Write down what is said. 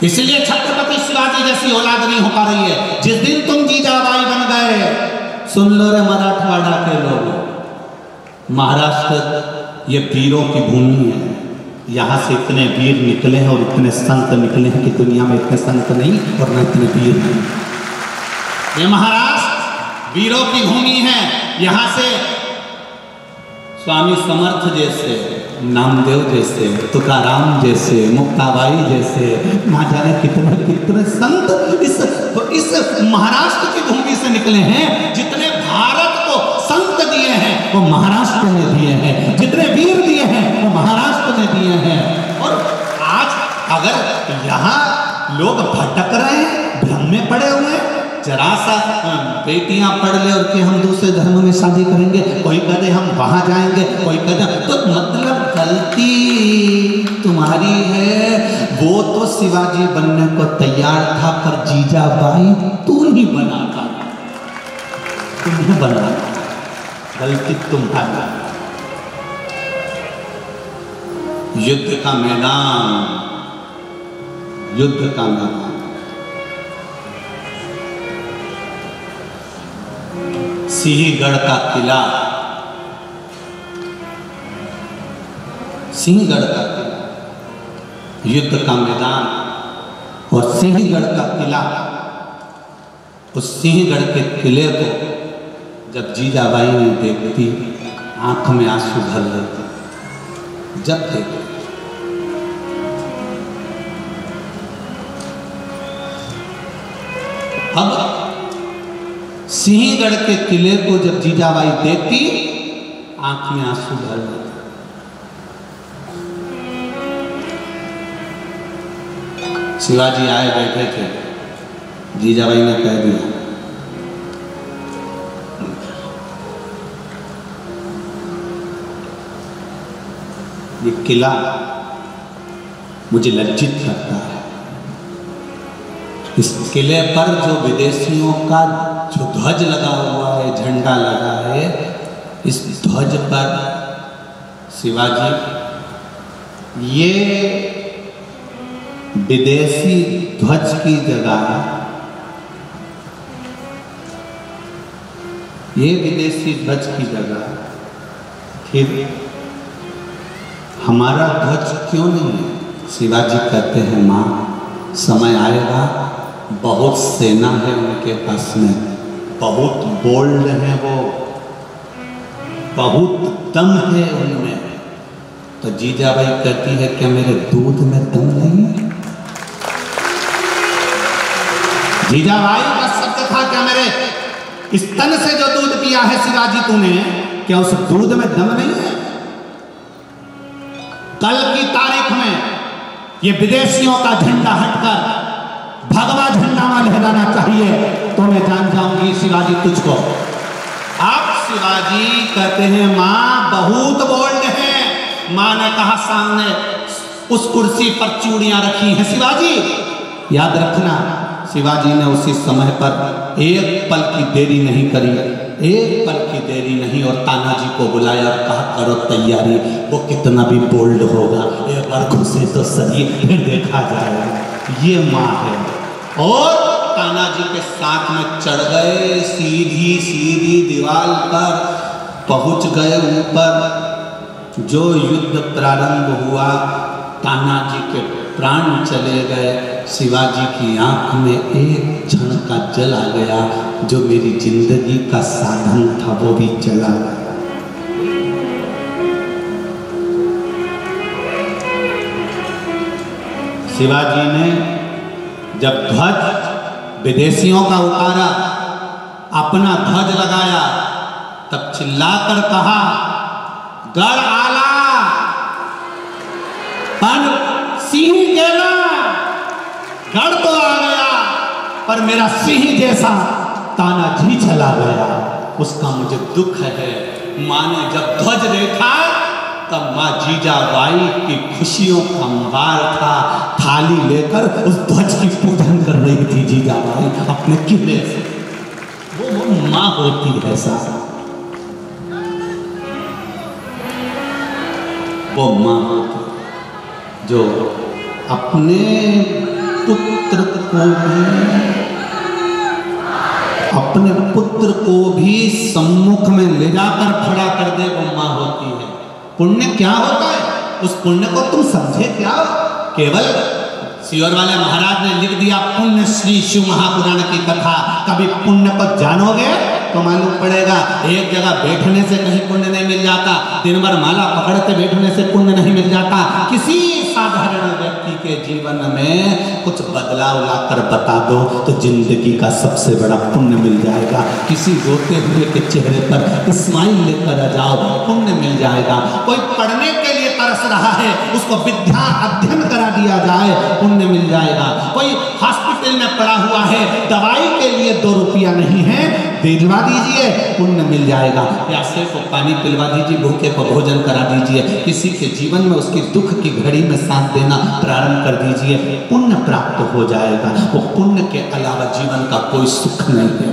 इसलिए छत्रपति शिवाजी जैसी औलाद नहीं हो पा रही है। जिस दिन तुम जीजाबाई बन गए, सुन लो रे मराठवाड़ा के लोग, महाराष्ट्र ये वीरों की भूमि है। यहाँ से इतने वीर निकले हैं और इतने संत निकले हैं कि दुनिया में इतने संत नहीं और न इतने वीर नहीं। ये महाराष्ट्र वीरों की भूमि है। यहाँ से स्वामी समर्थ जैसे, नामदेव जैसे, तुकाराम जैसे, मुक्ताबाई जैसे, ना जाने कितने कितने संत इस महाराष्ट्र की भूमि से निकले हैं। जितने भारत को संत दिए हैं वो महाराष्ट्र ने दिए हैं, जितने वीर दिए हैं वो महाराष्ट्र ने दिए हैं। और आज अगर यहाँ लोग भटक रहे हैं, भ्रम में पड़े हुए हैं, जरा सा बेटियां पढ़ ले और कि हम दूसरे धर्म में शादी करेंगे, कोई कहते हम वहां जाएंगे, कोई कहते, तो मतलब गलती तुम्हारी है। वो तो शिवाजी बनने को तैयार था, पर जीजाबाई तू नहीं बना था, तुम्हें बना, गलती तुम्हारी। युद्ध का मैदान, युद्ध का मैदान, सिंहगढ़ का किला, सिंहगढ़ का किला, युद्ध का मैदान और सिंहगढ़ का किला। उस सिंहगढ़ के किले को जब जीजाबाई ने देखती, आंख में आंसू भर लेते। जब देखती अब सिंहगढ़ के किले को जब जीजाबाई देखती, आंख में आंसू भर लेते। शिवाजी आए बैठे थे, जीजाबाई ने कह दिया, ये किला मुझे लज्जित करता है। इस किले पर जो विदेशियों का जो ध्वज लगा हुआ है, झंडा लगा है, इस ध्वज पर शिवाजी, ये विदेशी ध्वज की जगह, ये विदेशी ध्वज की जगह फिर हमारा ध्वज क्यों नहीं है? शिवाजी कहते हैं, माँ समय आएगा, बहुत सेना है उनके पास में, बहुत बोल्ड है वो, बहुत दम है उनमें। तो जीजाबाई कहती है, क्या मेरे दूध में दम नहीं है? जीजाबाई का शब्द था, क्या मेरे स्तन से जो दूध पिया है शिवाजी तूने, क्या उस दूध में दम नहीं है? कल की तारीख में ये विदेशियों का झंडा हटकर भगवा झंडा में लहराना चाहिए, तो मैं जान जाऊंगी शिवाजी तुझको। आप शिवाजी कहते हैं, मां बहुत बोल्ड है। मां ने कहा, सामने उस कुर्सी पर चूड़ियां रखी हैं शिवाजी, याद रखना। शिवाजी ने उसी समय पर एक पल की देरी नहीं करी, एक पल की देरी नहीं, और तानाजी को बुलाया और कहा, करो तैयारी, वो कितना भी बोल्ड होगा, एक बार घुसे तो सही, फिर देखा जाएगा। ये माँ है। और तानाजी के साथ में चढ़ गए, सीधी सीधी दीवार पर पहुंच गए ऊपर। जो युद्ध प्रारंभ हुआ, तानाजी के प्राण चले गए। शिवाजी की आंख में एक क्षण का जल आ गया, जो मेरी जिंदगी का साधन था वो भी चला गया। शिवाजी ने जब ध्वज विदेशियों का उतारा, अपना ध्वज लगाया, तब चिल्लाकर कहा, गढ़ आला पर सिंह गेला। गढ़ तो आ गया, पर मेरा सिंह जैसा तानाजी चला गया, उसका मुझे दुख है। माँ ने जब ध्वज देखा, तब माँ जीजाबाई की खुशियों का अंबार था। थाली लेकर उस ध्वज की पूजन कर रही थी जीजाबाई अपने किले से। वो माँ होती है सारा, वो माँ होती जो अपने पुत्र को भी सम्मुख में ले जाकर खड़ा कर दे वो मां होती है। पुण्य क्या होता है, उस पुण्य को तुम समझे क्या? केवल सियोर वाले महाराज ने लिख दिया पुण्य श्री शिव महापुराण की कथा। कभी पुण्य को जानोगे तो मालूम पड़ेगा। एक जगह बैठने से कहीं पुण्य नहीं मिल जाता, दिन भर माला पकड़ते बैठने से पुण्य नहीं मिल जाता। किसी साधारण व्यक्ति के जीवन में कुछ बदलाव लाकर बता दो तो जिंदगी का सबसे बड़ा पुण्य मिल जाएगा। किसी रोते हुए के चेहरे पर स्माइल लेकर आ जाओ, पुण्य मिल जाएगा। कोई पढ़ने के लिए तरस रहा है, उसको विद्या अध्ययन करा दिया जाए, पुण्य मिल जाएगा। कोई हॉस्पिटल में पड़ा हुआ है, दवाई के लिए 2 रुपया नहीं है, दिलवा दीजिए, पुण्य मिल जाएगा। प्यासे को पानी पिलवा दीजिए, भूखे को भोजन करा दीजिए। किसी के जीवन में उसकी दुख की घड़ी में साथ देना प्रारंभ कर दीजिए, पुण्य प्राप्त हो जाएगा। वो पुण्य के अलावा जीवन का कोई सुख नहीं है।